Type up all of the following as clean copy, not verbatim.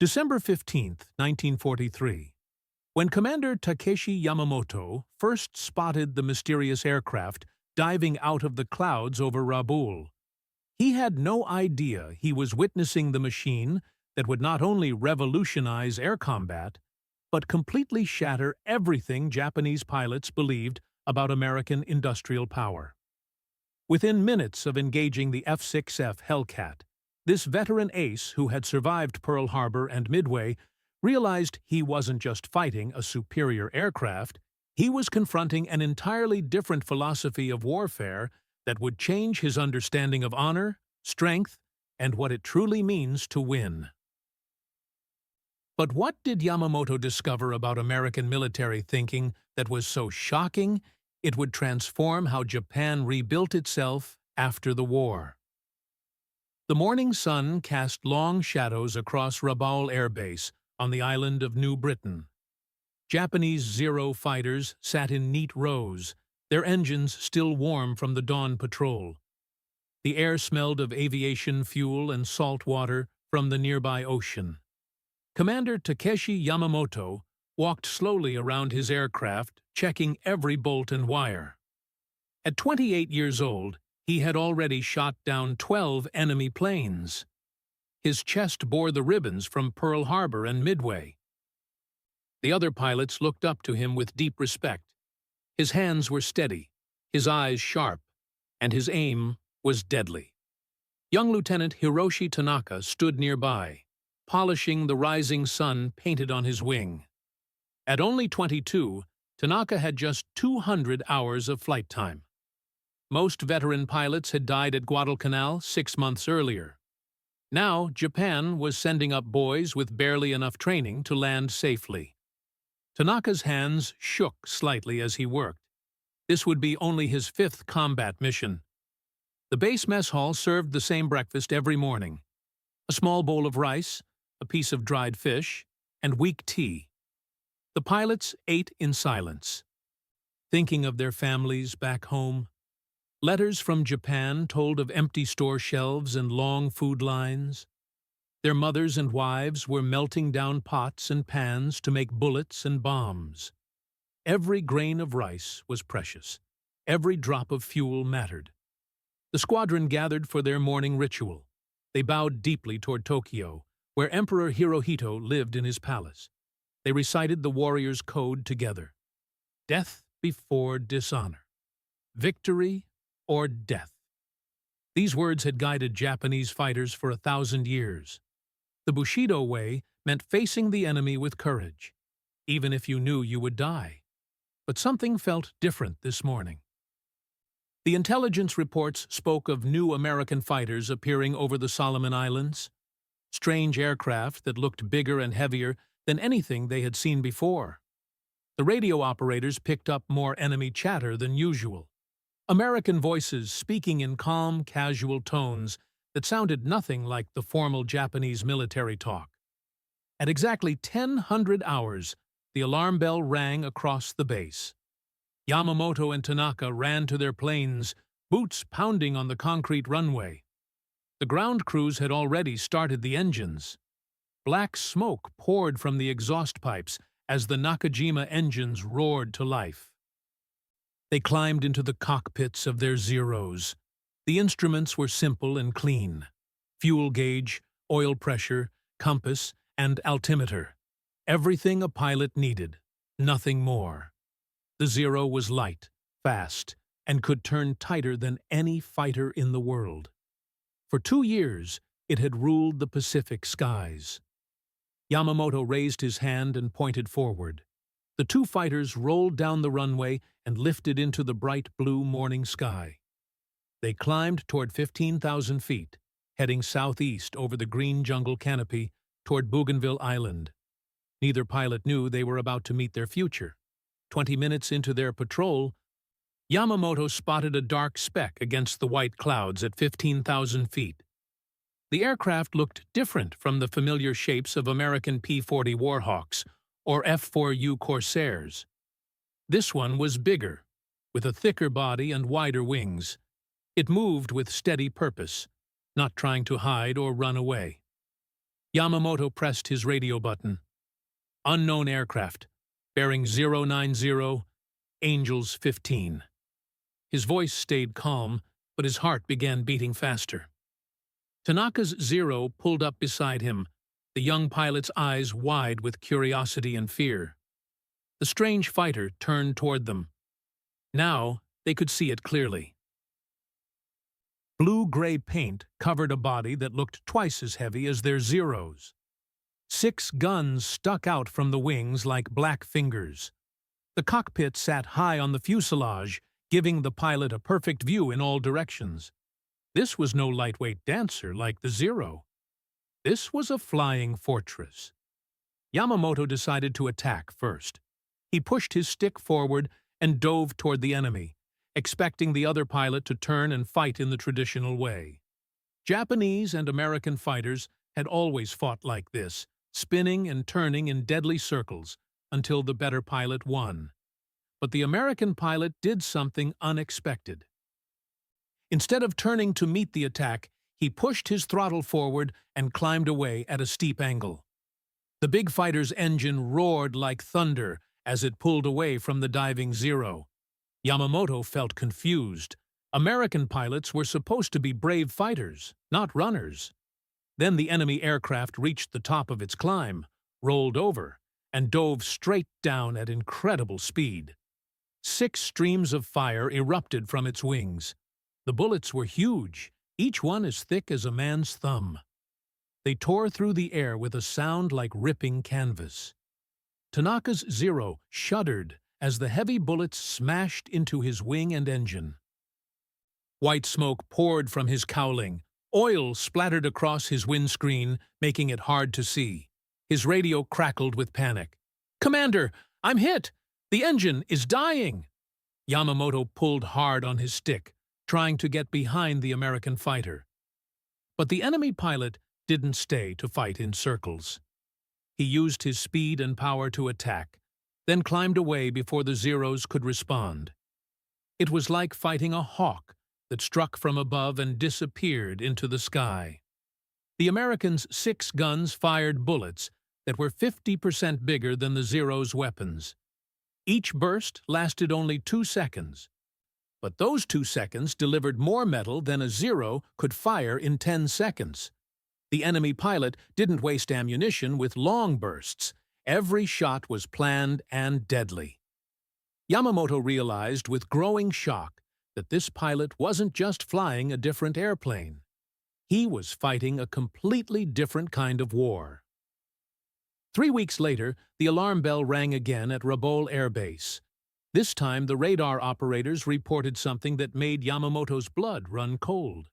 December 15, 1943. When Commander Takeshi Yamamoto first spotted the mysterious aircraft diving out of the clouds over Rabaul, he had no idea he was witnessing the machine that would not only revolutionize air combat, but completely shatter everything Japanese pilots believed about American industrial power. Within minutes of engaging the F6F Hellcat, this veteran ace who had survived Pearl Harbor and Midway realized he wasn't just fighting a superior aircraft, he was confronting an entirely different philosophy of warfare that would change his understanding of honor, strength, and what it truly means to win. But what did Yamamoto discover about American military thinking that was so shocking it would transform how Japan rebuilt itself after the war? The morning sun cast long shadows across Rabaul Air Base on the island of New Britain. Japanese Zero fighters sat in neat rows, their engines still warm from the dawn patrol. The air smelled of aviation fuel and salt water from the nearby ocean. Commander Takeshi Yamamoto walked slowly around his aircraft, checking every bolt and wire. At 28 years old, he had already shot down 12 enemy planes. His chest bore the ribbons from Pearl Harbor and Midway. The other pilots looked up to him with deep respect. His hands were steady, his eyes sharp, and his aim was deadly. Young Lieutenant Hiroshi Tanaka stood nearby, polishing the rising sun painted on his wing. At only 22, Tanaka had just 200 hours of flight time. Most veteran pilots had died at Guadalcanal 6 months earlier. Now, Japan was sending up boys with barely enough training to land safely. Tanaka's hands shook slightly as he worked. This would be only his 5th combat mission. The base mess hall served the same breakfast every morning: a small bowl of rice, a piece of dried fish, and weak tea. The pilots ate in silence, thinking of their families back home. Letters from Japan told of empty store shelves and long food lines. Their mothers and wives were melting down pots and pans to make bullets and bombs. Every grain of rice was precious. Every drop of fuel mattered. The squadron gathered for their morning ritual. They bowed deeply toward Tokyo, where Emperor Hirohito lived in his palace. They recited the warrior's code together. Death before dishonor. Victory or death. These words had guided Japanese fighters for 1,000 years. The Bushido way meant facing the enemy with courage, even if you knew you would die. But something felt different this morning. The intelligence reports spoke of new American fighters appearing over the Solomon Islands, strange aircraft that looked bigger and heavier than anything they had seen before. The radio operators picked up more enemy chatter than usual. American voices speaking in calm, casual tones that sounded nothing like the formal Japanese military talk. At exactly 1,000 hours, the alarm bell rang across the base. Yamamoto and Tanaka ran to their planes, boots pounding on the concrete runway. The ground crews had already started the engines. Black smoke poured from the exhaust pipes as the Nakajima engines roared to life. They climbed into the cockpits of their Zeros. The instruments were simple and clean: fuel gauge, oil pressure, compass, and altimeter. Everything a pilot needed, nothing more. The Zero was light, fast, and could turn tighter than any fighter in the world. For 2 years, it had ruled the Pacific skies. Yamamoto raised his hand and pointed forward. The two fighters rolled down the runway and lifted into the bright blue morning sky. They climbed toward 15,000 feet, heading southeast over the green jungle canopy toward Bougainville Island. Neither pilot knew they were about to meet their future. 20 minutes into their patrol, Yamamoto spotted a dark speck against the white clouds at 15,000 feet. The aircraft looked different from the familiar shapes of American P-40 Warhawks or F-4U Corsairs. This one was bigger, with a thicker body and wider wings. It moved with steady purpose, not trying to hide or run away. Yamamoto pressed his radio button. Unknown aircraft, bearing 090, Angels 15. His voice stayed calm, but his heart began beating faster. Tanaka's Zero pulled up beside him, the young pilot's eyes wide with curiosity and fear. The strange fighter turned toward them. Now they could see it clearly. Blue-gray paint covered a body that looked twice as heavy as their Zeros. 6 guns stuck out from the wings like black fingers. The cockpit sat high on the fuselage, giving the pilot a perfect view in all directions. This was no lightweight dancer like the Zero. This was a flying fortress. Yamamoto decided to attack first. He pushed his stick forward and dove toward the enemy, expecting the other pilot to turn and fight in the traditional way. Japanese and American fighters had always fought like this, spinning and turning in deadly circles until the better pilot won. But the American pilot did something unexpected. Instead of turning to meet the attack, he pushed his throttle forward and climbed away at a steep angle. The big fighter's engine roared like thunder as it pulled away from the diving Zero. Yamamoto felt confused. American pilots were supposed to be brave fighters, not runners. Then the enemy aircraft reached the top of its climb, rolled over, and dove straight down at incredible speed. 6 streams of fire erupted from its wings. The bullets were huge, each one as thick as a man's thumb. They tore through the air with a sound like ripping canvas. Tanaka's Zero shuddered as the heavy bullets smashed into his wing and engine. White smoke poured from his cowling. Oil splattered across his windscreen, making it hard to see. His radio crackled with panic. "Commander, I'm hit! The engine is dying!" Yamamoto pulled hard on his stick, trying to get behind the American fighter. But the enemy pilot didn't stay to fight in circles. He used his speed and power to attack, then climbed away before the Zeros could respond. It was like fighting a hawk that struck from above and disappeared into the sky. The Americans' 6 guns fired bullets that were 50% bigger than the Zeros' weapons. Each burst lasted only 2 seconds. But those 2 seconds delivered more metal than a Zero could fire in 10 seconds. The enemy pilot didn't waste ammunition with long bursts. Every shot was planned and deadly. Yamamoto realized with growing shock that this pilot wasn't just flying a different airplane. He was fighting a completely different kind of war. 3 weeks later, the alarm bell rang again at Rabaul Air Base. This time, the radar operators reported something that made Yamamoto's blood run cold.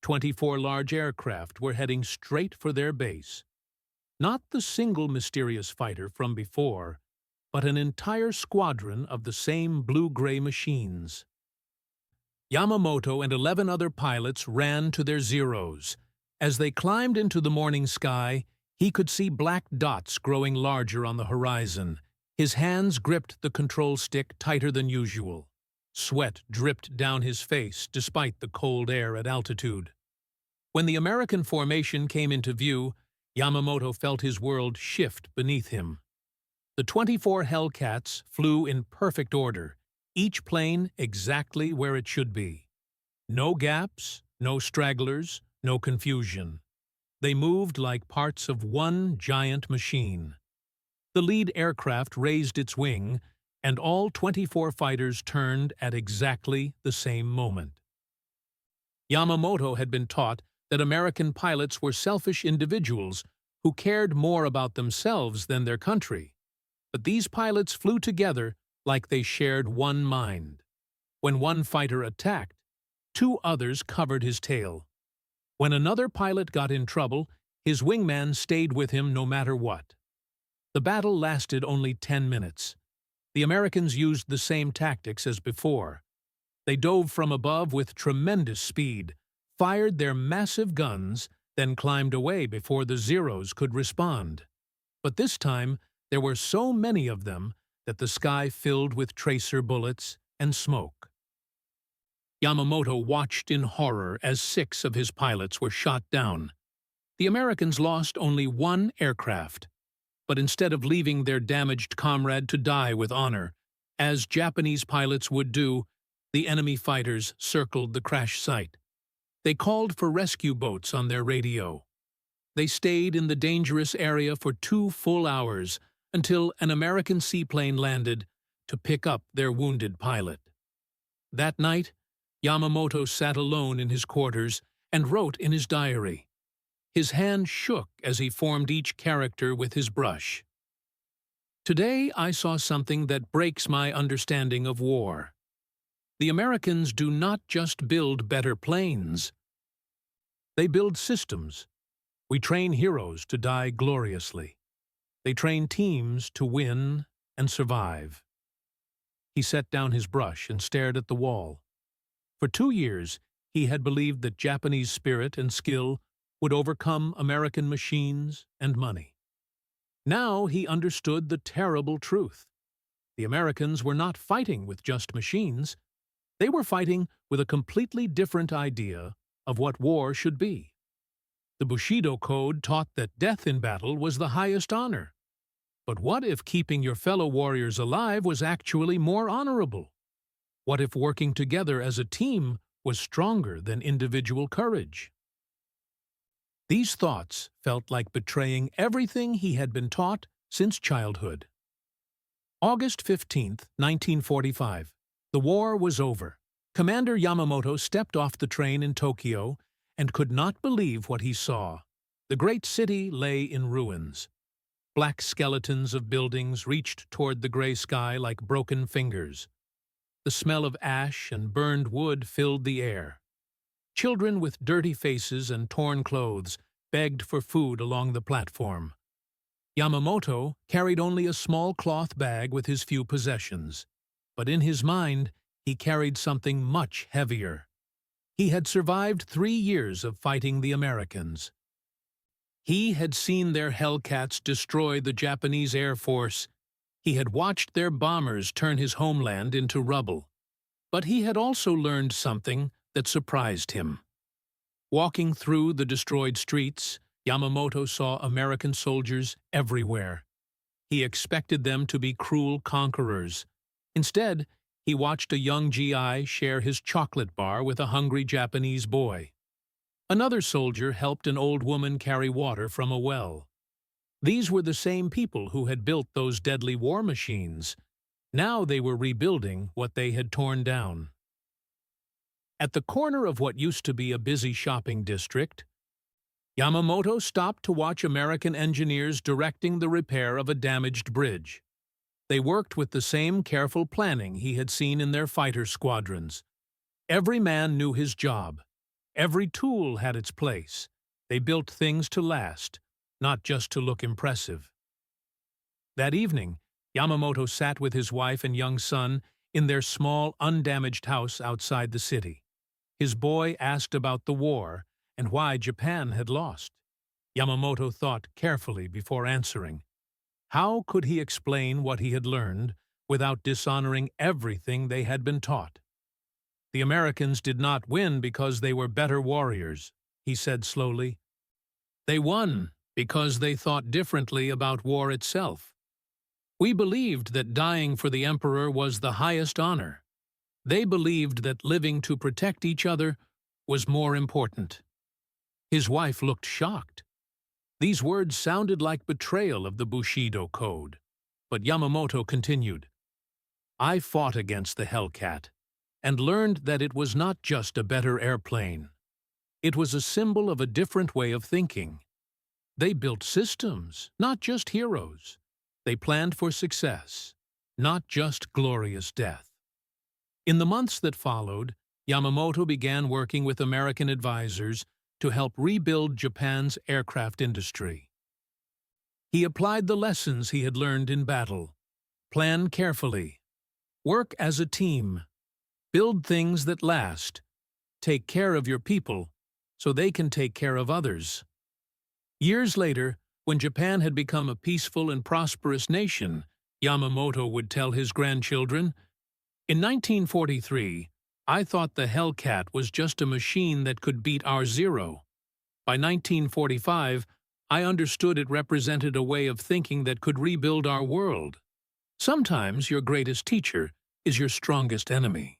24 large aircraft were heading straight for their base. Not the single mysterious fighter from before, but an entire squadron of the same blue-gray machines. Yamamoto and 11 other pilots ran to their Zeros. As they climbed into the morning sky, he could see black dots growing larger on the horizon. His hands gripped the control stick tighter than usual. Sweat dripped down his face despite the cold air at altitude. When the American formation came into view, Yamamoto felt his world shift beneath him. The 24 Hellcats flew in perfect order, each plane exactly where it should be. No gaps, no stragglers, no confusion. They moved like parts of one giant machine. The lead aircraft raised its wing, and all 24 fighters turned at exactly the same moment. Yamamoto had been taught that American pilots were selfish individuals who cared more about themselves than their country. But these pilots flew together like they shared one mind. When one fighter attacked, 2 others covered his tail. When another pilot got in trouble, his wingman stayed with him no matter what. The battle lasted only 10 minutes. The Americans used the same tactics as before. They dove from above with tremendous speed, fired their massive guns, then climbed away before the Zeros could respond. But this time, there were so many of them that the sky filled with tracer bullets and smoke. Yamamoto watched in horror as 6 of his pilots were shot down. The Americans lost only one aircraft, but instead of leaving their damaged comrade to die with honor, as Japanese pilots would do, the enemy fighters circled the crash site. They called for rescue boats on their radio. They stayed in the dangerous area for 2 full hours until an American seaplane landed to pick up their wounded pilot. That night, Yamamoto sat alone in his quarters and wrote in his diary. His hand shook as he formed each character with his brush. Today I saw something that breaks my understanding of war. The Americans do not just build better planes. They build systems. We train heroes to die gloriously. They train teams to win and survive. He set down his brush and stared at the wall. For 2 years, he had believed that Japanese spirit and skill would overcome American machines and money. Now he understood the terrible truth. The Americans were not fighting with just machines. They were fighting with a completely different idea of what war should be. The Bushido Code taught that death in battle was the highest honor. But what if keeping your fellow warriors alive was actually more honorable? What if working together as a team was stronger than individual courage? These thoughts felt like betraying everything he had been taught since childhood. August 15, 1945. The war was over. Commander Yamamoto stepped off the train in Tokyo and could not believe what he saw. The great city lay in ruins. Black skeletons of buildings reached toward the gray sky like broken fingers. The smell of ash and burned wood filled the air. Children with dirty faces and torn clothes begged for food along the platform. Yamamoto carried only a small cloth bag with his few possessions, but in his mind he carried something much heavier. He had survived 3 years of fighting the Americans. He had seen their Hellcats destroy the Japanese Air Force. He had watched their bombers turn his homeland into rubble. But he had also learned something that surprised him. Walking through the destroyed streets, Yamamoto saw American soldiers everywhere. He expected them to be cruel conquerors. Instead, he watched a young GI share his chocolate bar with a hungry Japanese boy. Another soldier helped an old woman carry water from a well. These were the same people who had built those deadly war machines. Now they were rebuilding what they had torn down. At the corner of what used to be a busy shopping district, Yamamoto stopped to watch American engineers directing the repair of a damaged bridge. They worked with the same careful planning he had seen in their fighter squadrons. Every man knew his job. Every tool had its place. They built things to last, not just to look impressive. That evening, Yamamoto sat with his wife and young son in their small, undamaged house outside the city. His boy asked about the war and why Japan had lost. Yamamoto thought carefully before answering. How could he explain what he had learned without dishonoring everything they had been taught? The Americans did not win because they were better warriors, he said slowly. They won because they thought differently about war itself. We believed that dying for the emperor was the highest honor. They believed that living to protect each other was more important. His wife looked shocked. These words sounded like betrayal of the Bushido Code. But Yamamoto continued, I fought against the Hellcat and learned that it was not just a better airplane. It was a symbol of a different way of thinking. They built systems, not just heroes. They planned for success, not just glorious death. In the months that followed, Yamamoto began working with American advisors to help rebuild Japan's aircraft industry. He applied the lessons he had learned in battle. Plan carefully. Work as a team. Build things that last. Take care of your people so they can take care of others. Years later, when Japan had become a peaceful and prosperous nation, Yamamoto would tell his grandchildren, in 1943, I thought the Hellcat was just a machine that could beat our Zero. By 1945, I understood it represented a way of thinking that could rebuild our world. Sometimes your greatest teacher is your strongest enemy.